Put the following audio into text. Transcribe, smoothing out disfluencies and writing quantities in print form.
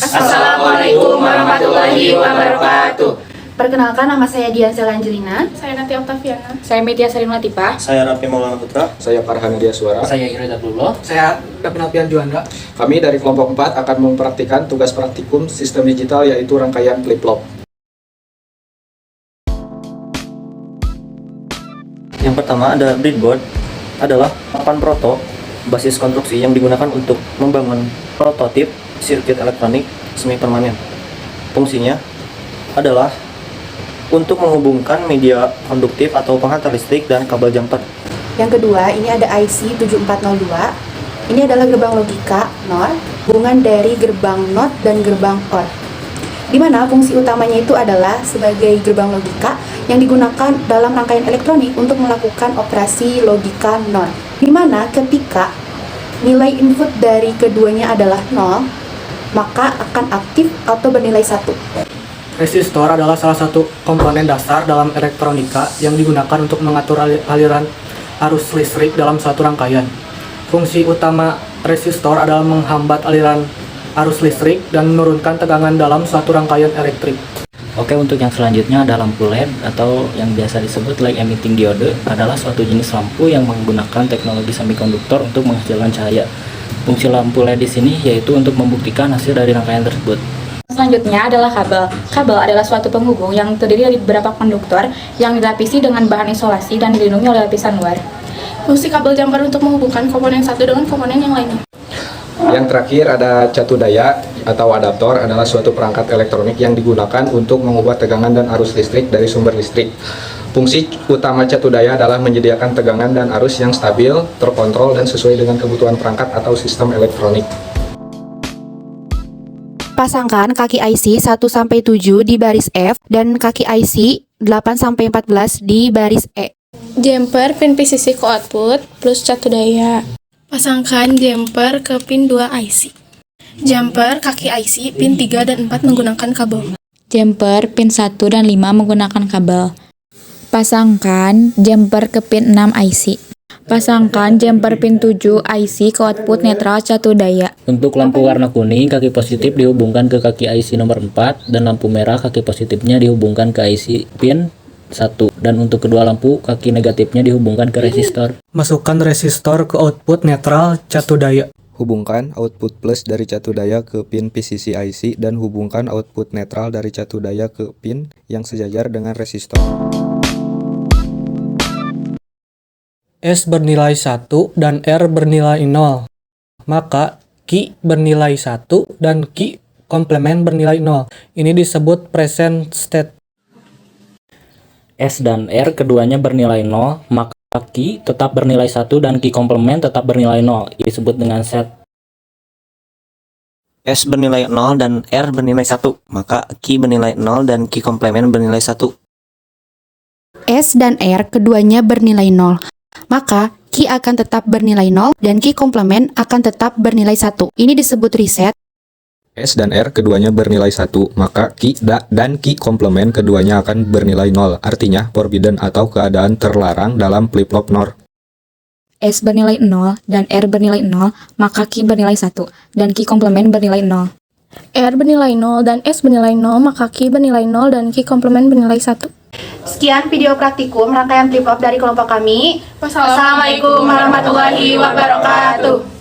Assalamualaikum warahmatullahi wabarakatuh. Perkenalkan, nama saya Dian Selanjulina. Saya Nati Oktaviana. Saya Metia Sarin Latifah. Saya Raffi Maulana Putra. Saya Farhan Dia Suara. Saya Irida Abdullah. Saya David Alfian Juanda. Kami dari kelompok 4 akan mempraktikkan tugas praktikum sistem digital yaitu rangkaian flip-flop. Yang pertama ada breadboard, adalah papan proto basis konstruksi yang digunakan untuk membangun prototip sirkuit elektronik semi permanen. Fungsinya adalah untuk menghubungkan media konduktif atau penghantar listrik dan kabel jumper. Yang kedua, ini ada IC 7402. Ini adalah gerbang logika NOR, hubungan dari gerbang NOT dan gerbang OR. Di mana fungsi utamanya itu adalah sebagai gerbang logika yang digunakan dalam rangkaian elektronik untuk melakukan operasi logika NOR. Di mana ketika nilai input dari keduanya adalah 0, maka akan aktif atau bernilai 1. Resistor adalah salah satu komponen dasar dalam elektronika yang digunakan untuk mengatur aliran arus listrik dalam suatu rangkaian. Fungsi utama resistor adalah menghambat aliran arus listrik dan menurunkan tegangan dalam suatu rangkaian elektrik. Oke, untuk yang selanjutnya ada lampu LED atau yang biasa disebut light emitting diode, adalah suatu jenis lampu yang menggunakan teknologi semikonduktor untuk menghasilkan cahaya. Fungsi lampu LED di sini yaitu untuk membuktikan hasil dari rangkaian tersebut. Selanjutnya adalah kabel. Kabel adalah suatu penghubung yang terdiri dari beberapa konduktor yang dilapisi dengan bahan isolasi dan dilindungi oleh lapisan luar. Fungsi kabel jumper untuk menghubungkan komponen satu dengan komponen yang lainnya. Yang terakhir ada catu daya atau adaptor, adalah suatu perangkat elektronik yang digunakan untuk mengubah tegangan dan arus listrik dari sumber listrik. Fungsi utama catu daya adalah menyediakan tegangan dan arus yang stabil, terkontrol, dan sesuai dengan kebutuhan perangkat atau sistem elektronik. Pasangkan kaki IC 1-7 di baris F dan kaki IC 8-14 di baris E. Jumper pin PCC ke output plus catu daya. Pasangkan jumper ke pin 2 IC. Jumper kaki IC pin 3 dan 4 menggunakan kabel. Jumper pin 1 dan 5 menggunakan kabel. Pasangkan jumper ke pin 6 IC. Pasangkan jumper pin 7 IC ke output netral catu daya. Untuk lampu warna kuning, kaki positif dihubungkan ke kaki IC nomor 4 dan lampu merah kaki positifnya dihubungkan ke IC pin 1, dan untuk kedua lampu kaki negatifnya dihubungkan ke resistor. Masukkan resistor ke output netral catu daya. Hubungkan output plus dari catu daya ke pin PCC IC dan hubungkan output netral dari catu daya ke pin yang sejajar dengan resistor. S bernilai 1 dan R bernilai 0. Maka Q bernilai 1 dan Q komplement bernilai 0. Ini disebut present state. S dan R keduanya bernilai 0, maka Q tetap bernilai 1 dan Q komplement tetap bernilai 0. Ini disebut dengan set. S bernilai 0 dan R bernilai 1, maka Q bernilai 0 dan Q komplement bernilai 1. S dan R keduanya bernilai 0, maka Q akan tetap bernilai 0 dan Q komplement akan tetap bernilai 1. Ini disebut reset. S dan R keduanya bernilai 1, maka Q dan Q komplement keduanya akan bernilai 0. Artinya forbidden atau keadaan terlarang dalam flip-flop NOR. S bernilai 0 dan R bernilai 0, maka Q bernilai 1 dan Q komplement bernilai 0. R bernilai 0 dan S bernilai 0, maka Q bernilai 0 dan Q komplement bernilai 1. Sekian video praktikum rangkaian flip-flop dari kelompok kami. Wassalamualaikum warahmatullahi wabarakatuh.